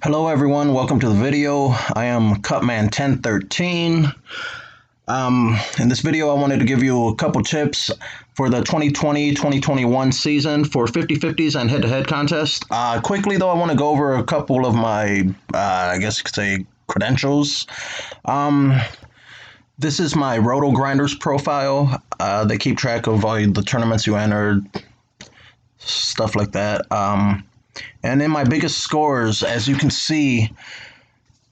Hello everyone, welcome to the video. I am Cutman1013. In this video I wanted to give you a couple tips for the 2020-2021 season for 50-50s and head-to-head contest. Quickly though, I want to go over a couple of my, I guess you could say, credentials. This is my Roto Grinders profile. They keep track of all the tournaments you entered, stuff like that. And in my biggest scores, as you can see,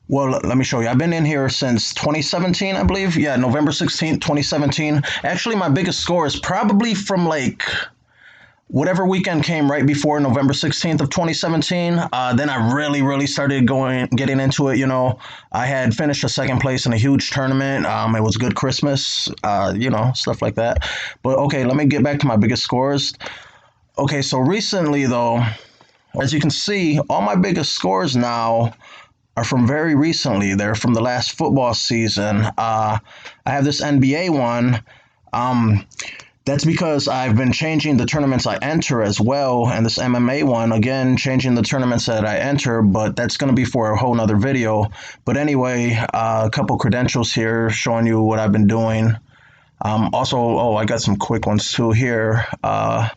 well, let me show you. I've been in here since 2017, I believe. Yeah, November 16th, 2017. Actually, my biggest score is probably from like whatever weekend came right before November 16th of 2017. Then I really started getting into it. You know, I had finished a second place in a huge tournament. It was a good Christmas, stuff like that. But okay, let me get back to my biggest scores. Okay, so recently though, as you can see, all my biggest scores now are from very recently. They're from the last football season. I have this NBA one. That's because I've been changing the tournaments I enter as well. And this MMA one, again, changing the tournaments that I enter, but that's going to be for a whole nother video. But anyway, a couple credentials here showing you what I've been doing. I got some quick ones too here.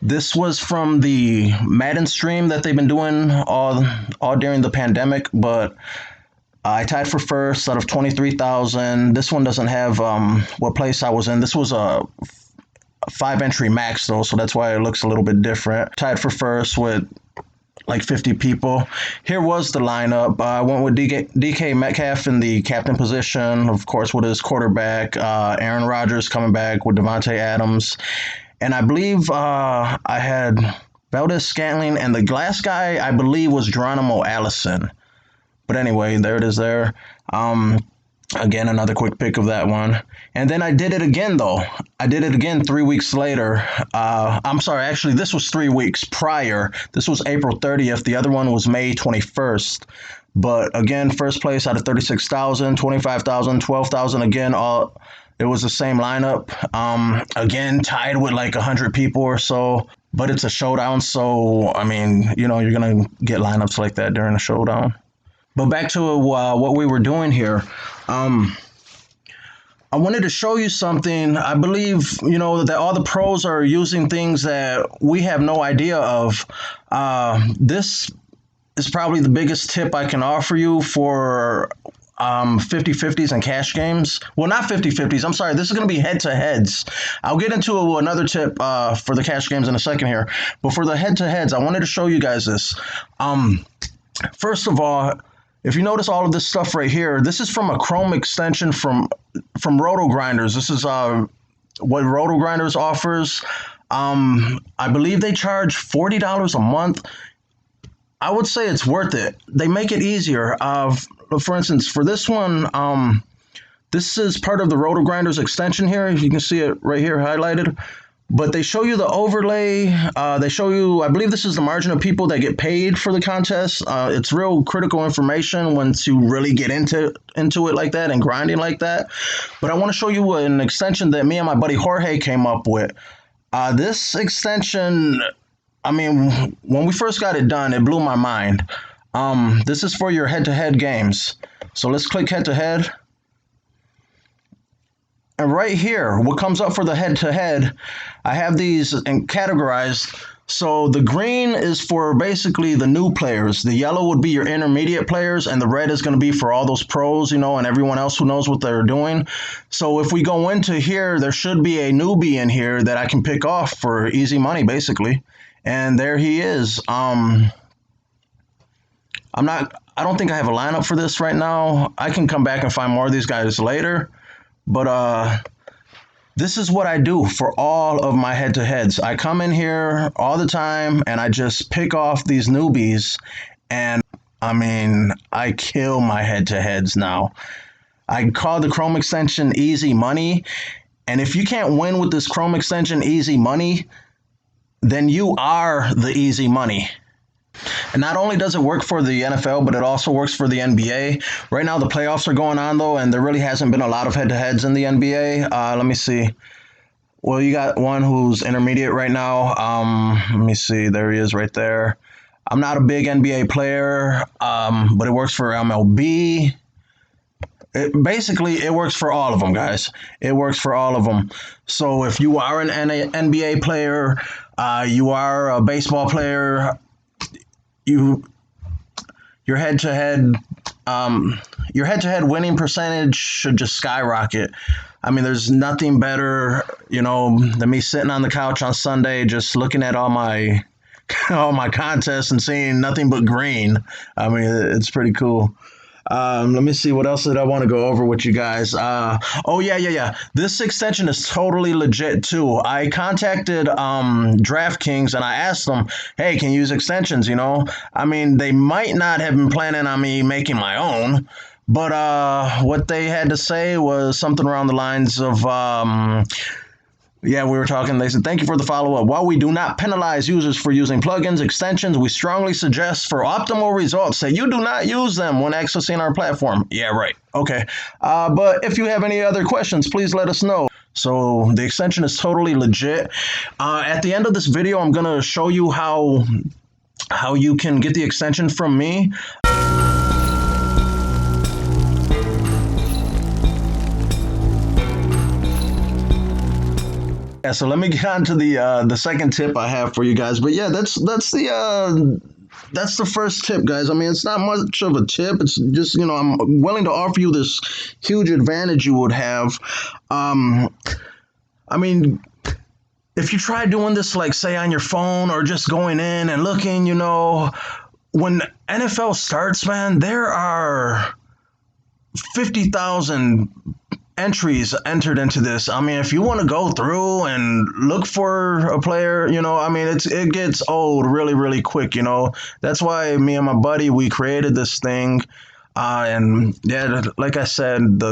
This was from the Madden stream that they've been doing all during the pandemic, but I tied for first out of 23,000. This one doesn't have what place I was in. This was a 5-entry max though, so that's why it looks a little bit different. Tied for first with like 50 people. Here was the lineup. I went with DK Metcalf in the captain position, of course, with his quarterback. Aaron Rodgers coming back with Devontae Adams. And I believe I had Valdez Scantling, and the glass guy, I believe, was Geronimo Allison. But anyway, there it is there. Again, another quick pick of that one. And then I did it again, though. I did it again 3 weeks later. I'm sorry, actually, this was 3 weeks prior. This was April 30th. The other one was May 21st. But again, first place out of 36,000, 25,000, 12,000. Again, it was the same lineup. Again, tied with like 100 people or so. But it's a showdown, so, I mean, you're going to get lineups like that during a showdown. But back to what we were doing here. I wanted to show you something. I believe, that all the pros are using things that we have no idea of. This is probably the biggest tip I can offer you for 50-50s and cash games. Well, not 50-50s. I'm sorry. This is going to be head-to-heads. I'll get into another tip for the cash games in a second here. But for the head-to-heads, I wanted to show you guys this. First of all, if you notice all of this stuff right here, this is from a Chrome extension from Roto Grinders. This is what Roto Grinders offers. I believe they charge $40 a month. I would say it's worth it. They make it easier. For instance, for this one, this is part of the Roto Grinders extension here. You can see it right here highlighted. But they show you the overlay. They show you, I believe this is the margin of people that get paid for the contest. It's real critical information once you really get into it like that and grinding like that. But I want to show you an extension that me and my buddy Jorge came up with. This extension, I mean, when we first got it done, it blew my mind. This is for your head-to-head games. So let's click head-to-head. And right here, what comes up for the head-to-head, I have these categorized. So the green is for basically the new players. The yellow would be your intermediate players, and the red is going to be for all those pros, and everyone else who knows what they're doing. So if we go into here, there should be a newbie in here that I can pick off for easy money, basically. And there he is. I don't think I have a lineup for this right now. I can come back and find more of these guys later. But this is what I do for all of my head-to-heads. I come in here all the time and I just pick off these newbies, and I mean, I kill my head-to-heads now. I call the Chrome extension Easy Money, and if you can't win with this Chrome extension Easy Money, then you are the easy money. And not only does it work for the NFL, but it also works for the NBA. Right now, the playoffs are going on, though, and there really hasn't been a lot of head-to-heads in the NBA. Let me see. Well, you got one who's intermediate right now. Let me see. There he is right there. I'm not a big NBA player, but it works for MLB. Basically, it works for all of them, guys. It works for all of them. So if you are an NBA player, you are a baseball player, you your head-to-head your head-to-head winning percentage should just skyrocket. I mean, there's nothing better, than me sitting on the couch on Sunday just looking at all my all my contests and seeing nothing but green. I mean, it's pretty cool. Let me see, what else did I want to go over with you guys? Oh yeah. This extension is totally legit too. I contacted Draftkings and I asked them, hey, can you use extensions? I mean, they might not have been planning on me making my own, but what they had to say was something around the lines of, yeah, we were talking. They said, thank you for the follow-up. While we do not penalize users for using plugins, extensions, we strongly suggest for optimal results that you do not use them when accessing our platform. Yeah, right. Okay. But if you have any other questions, please let us know. So the extension is totally legit. At the end of this video, I'm going to show you how you can get the extension from me. Yeah, so let me get on to the second tip I have for you guys. But yeah, that's the first tip, guys. I mean, it's not much of a tip. It's just, I'm willing to offer you this huge advantage you would have. I mean, if you try doing this, like, say, on your phone or just going in and looking, when NFL starts, man, there are 50,000 entries entered into this. I mean, if you want to go through and look for a player, I mean, it gets old really, really quick. That's why me and my buddy, we created this thing, and yeah, like I said,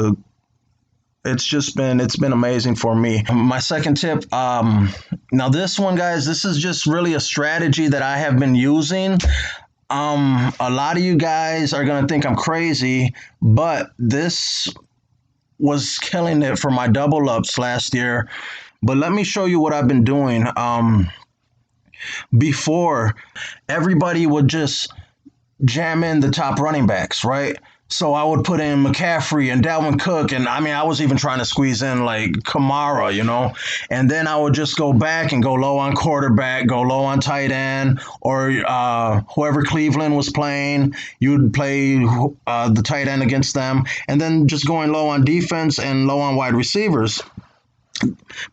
it's been amazing for me. My second tip, now this one, guys, this is just really a strategy that I have been using. A lot of you guys are gonna think I'm crazy, but this was killing it for my double ups last year. But let me show you what I've been doing. Before, everybody would just jam in the top running backs, right? So I would put in McCaffrey and Dalvin Cook, and I mean, I was even trying to squeeze in like Kamara, and then I would just go back and go low on quarterback, go low on tight end, or whoever Cleveland was playing, you would play the tight end against them, and then just going low on defense and low on wide receivers.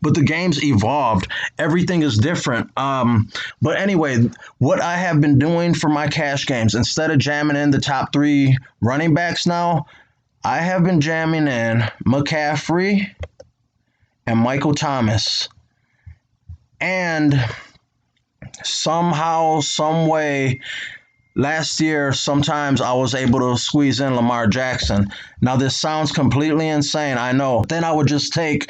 But the game's evolved. Everything is different. But anyway, what I have been doing for my cash games, instead of jamming in the top 3 running backs now, I have been jamming in McCaffrey and Michael Thomas. And somehow, some way, last year, sometimes I was able to squeeze in Lamar Jackson. Now, this sounds completely insane, I know. Then I would just take...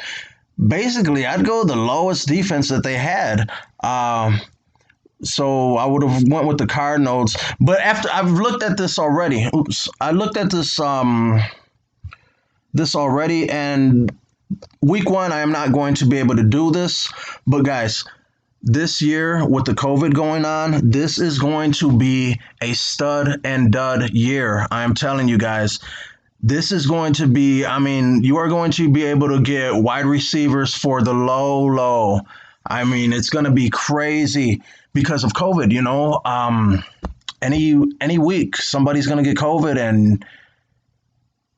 Basically, I'd go the lowest defense that they had. So I would have went with the Cardinals. But after I've looked at this already. I looked at this already, and week 1, I am not going to be able to do this. But guys, this year with the COVID going on, this is going to be a stud and dud year. I am telling you guys. This is going to be, I mean, you are going to be able to get wide receivers for the low. I mean, it's going to be crazy because of COVID, any week somebody's going to get COVID and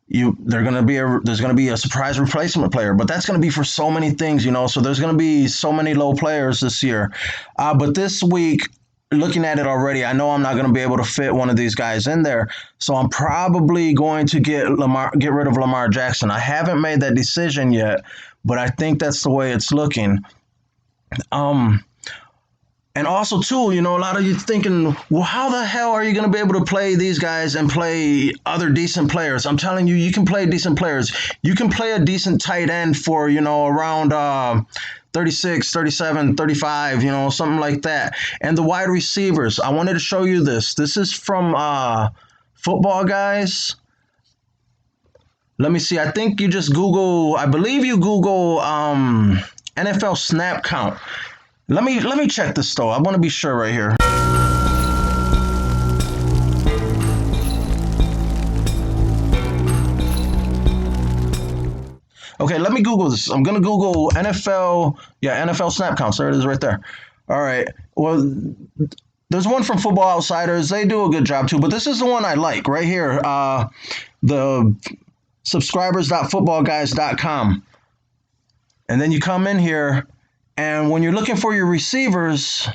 there's going to be a surprise replacement player, but that's going to be for so many things, so there's going to be so many low players this year. But this week, looking at it already, I know I'm not going to be able to fit one of these guys in there. So I'm probably going to get rid of Lamar Jackson. I haven't made that decision yet, but I think that's the way it's looking. And also, too, a lot of you thinking, well, how the hell are you going to be able to play these guys and play other decent players? I'm telling you, you can play decent players. You can play a decent tight end for, around 36, 37, 35, something like that. And the wide receivers, I wanted to show you this. This is from Football Guys. Let me see. I think you just Google, I believe you Google NFL snap count. Let me check this though. I want to be sure right here. Okay, let me Google this. I'm gonna Google NFL. Yeah, NFL snap counts. There it is, right there. All right. Well, there's one from Football Outsiders. They do a good job too, but this is the one I like right here. The subscribers.footballguys.com, and then you come in here, and when you're looking for your receivers.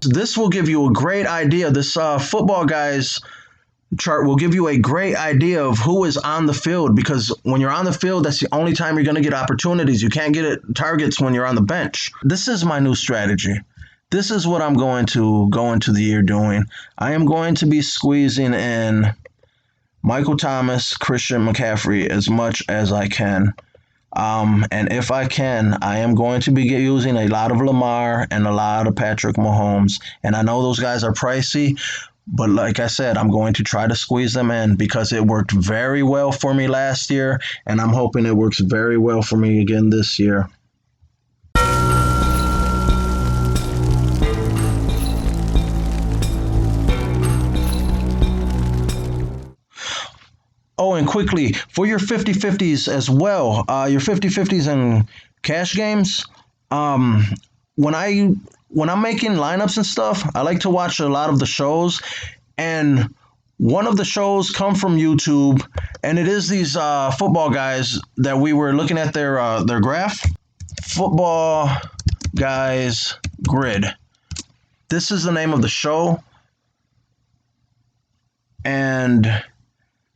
This will give you a great idea. This Football Guys chart will give you a great idea of who is on the field, because when you're on the field, that's the only time you're going to get opportunities. You can't get targets when you're on the bench. This is my new strategy. This is what I'm going to go into the year doing. I am going to be squeezing in Michael Thomas, Christian McCaffrey as much as I can. And if I can, I am going to be using a lot of Lamar and a lot of Patrick Mahomes. And I know those guys are pricey, but like I said, I'm going to try to squeeze them in because it worked very well for me last year, and I'm hoping it works very well for me again this year. Oh, and quickly, for your 50-50s as well, your 50-50s in cash games, when I'm making lineups and stuff, I like to watch a lot of the shows, and one of the shows come from YouTube, and it is these football guys that we were looking at their graph. Football Guys Grid. This is the name of the show, and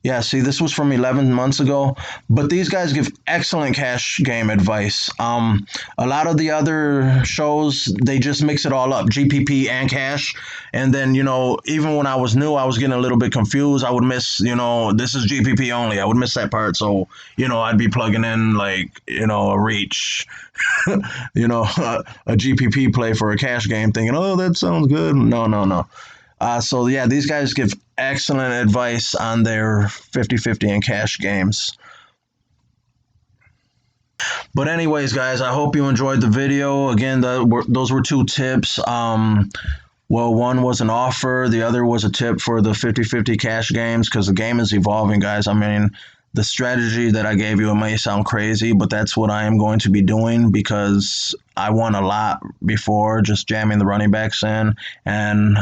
yeah, see, this was from 11 months ago, but these guys give excellent cash game advice. A lot of the other shows, they just mix it all up, GPP and cash. And then, even when I was new, I was getting a little bit confused. I would miss, this is GPP only. I would miss that part. So, I'd be plugging in like, a reach, a GPP play for a cash game thinking, oh, that sounds good. No. So, yeah, these guys give excellent advice on their 50-50 and cash games. But anyways, guys, I hope you enjoyed the video. Again, those were two tips. Well, one was an offer. The other was a tip for the 50-50 cash games, because the game is evolving, guys. I mean, the strategy that I gave you, it may sound crazy, but that's what I am going to be doing, because I won a lot before just jamming the running backs in, and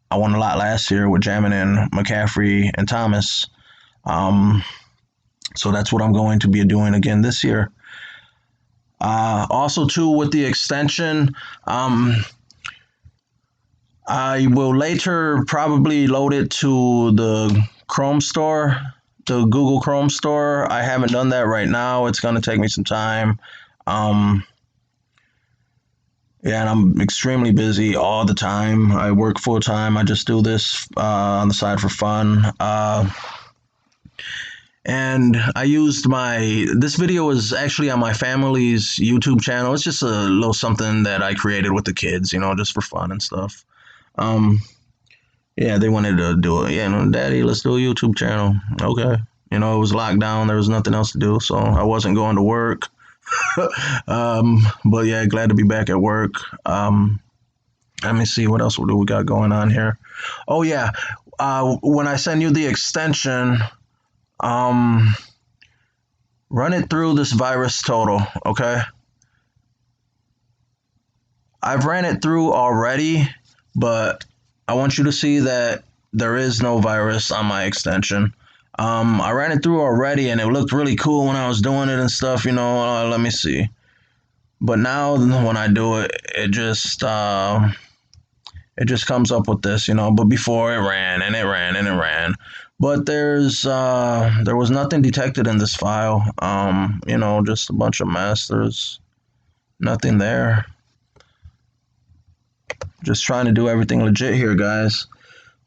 I won a lot last year with jamming in McCaffrey and Thomas. So that's what I'm going to be doing again this year. Also, too, with the extension, I will later probably load it to the Chrome store, the Google Chrome store. I haven't done that right now. It's going to take me some time. Yeah, and I'm extremely busy all the time. I work full time. I just do this on the side for fun. And I used this video is actually on my family's YouTube channel. It's just a little something that I created with the kids, just for fun and stuff. Yeah, they wanted to do it. Yeah, Daddy, let's do a YouTube channel. Okay. It was locked down. There was nothing else to do, so I wasn't going to work. But yeah, glad to be back at work. Let me see, what else do we got going on here? Oh yeah, when I send you the extension, run it through this virus total, okay? I've ran it through already, but I want you to see that there is no virus on my extension. I ran it through already, and it looked really cool when I was doing it and stuff, let me see. But now when I do it, it just comes up with this, but before it ran and it ran and it ran. But there was nothing detected in this file. Just a bunch of mess. There's nothing there. Just trying to do everything legit here, guys.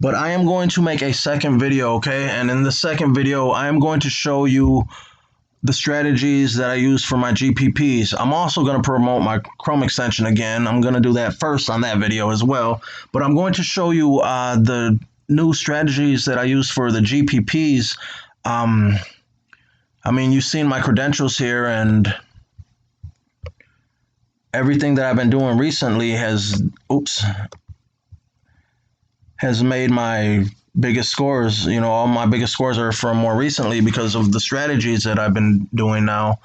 But I am going to make a second video, okay? And in the second video, I am going to show you the strategies that I use for my GPPs. I'm also going to promote my Chrome extension again. I'm going to do that first on that video as well. But I'm going to show you the new strategies that I use for the GPPs. I mean, you've seen my credentials here, and everything that I've been doing recently has made my biggest scores. You know, all my biggest scores are from more recently because of the strategies that I've been doing now.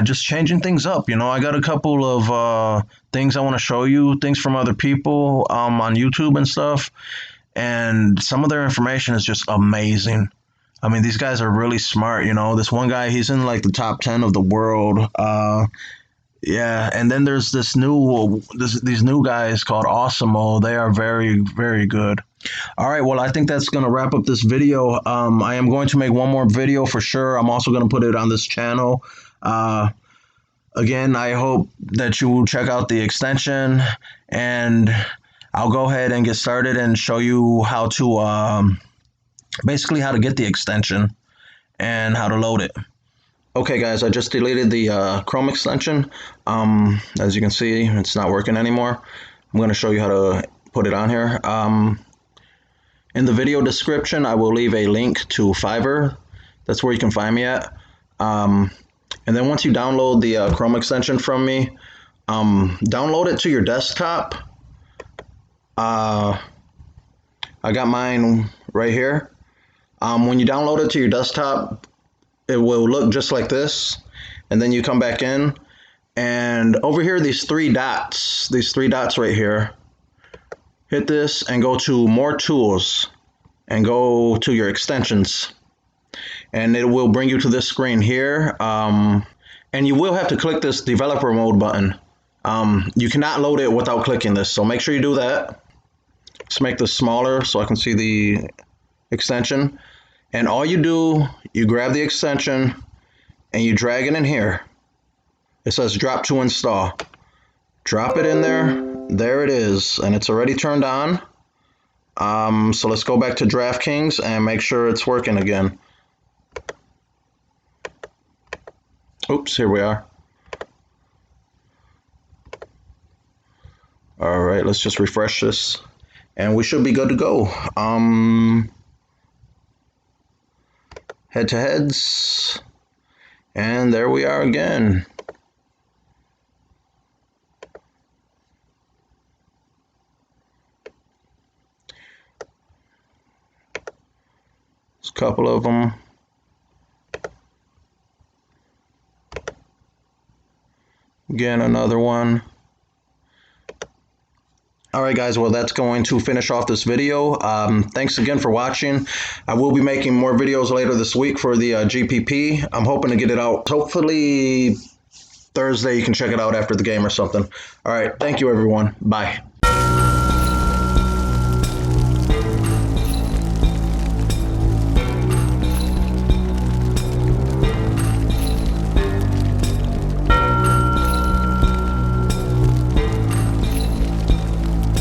Just changing things up. You know, I got a couple of things I want to show you, things from other people on YouTube and stuff. And some of their information is just amazing. I mean, these guys are really smart. You know, this one guy, he's in like the top 10 of the world. Yeah, and then there's these new guys called Awesemo. They are very, very good. All right, well, I think that's going to wrap up this video. I am going to make one more video for sure. I'm also going to put it on this channel. Again, I hope that you will check out the extension, and I'll go ahead and get started and show you how to basically how to get the extension and how to load it. Okay, guys, I just deleted the Chrome extension. As you can see, it's not working anymore. I'm going to show you how to put it on here. In the video description, I will leave a link to Fiverr. That's where you can find me at. And then once you download the Chrome extension from me, download it to your desktop. I got mine right here. When you download it to your desktop, it will look just like this. And then you come back in, and over here, these three dots right here, hit this and go to More Tools and go to your extensions. And it will bring you to this screen here. And you will have to click this developer mode button. You cannot load it without clicking this, so make sure you do that. Let's make this smaller so I can see the extension. And all you do, you grab the extension and you drag it in here. It says drop to install. Drop it in there. There it is, and it's already turned on. So let's go back to Draftkings and make sure it's working again. Oops, here we are. All right, let's just refresh this, and we should be good to go. Head to heads, and there we are again. There's a couple of them. Again, another one. All right, guys, well, that's going to finish off this video. Thanks again for watching. I will be making more videos later this week for the GPP. I'm hoping to get it out hopefully Thursday. You can check it out after the game or something. All right, thank you, everyone. Bye.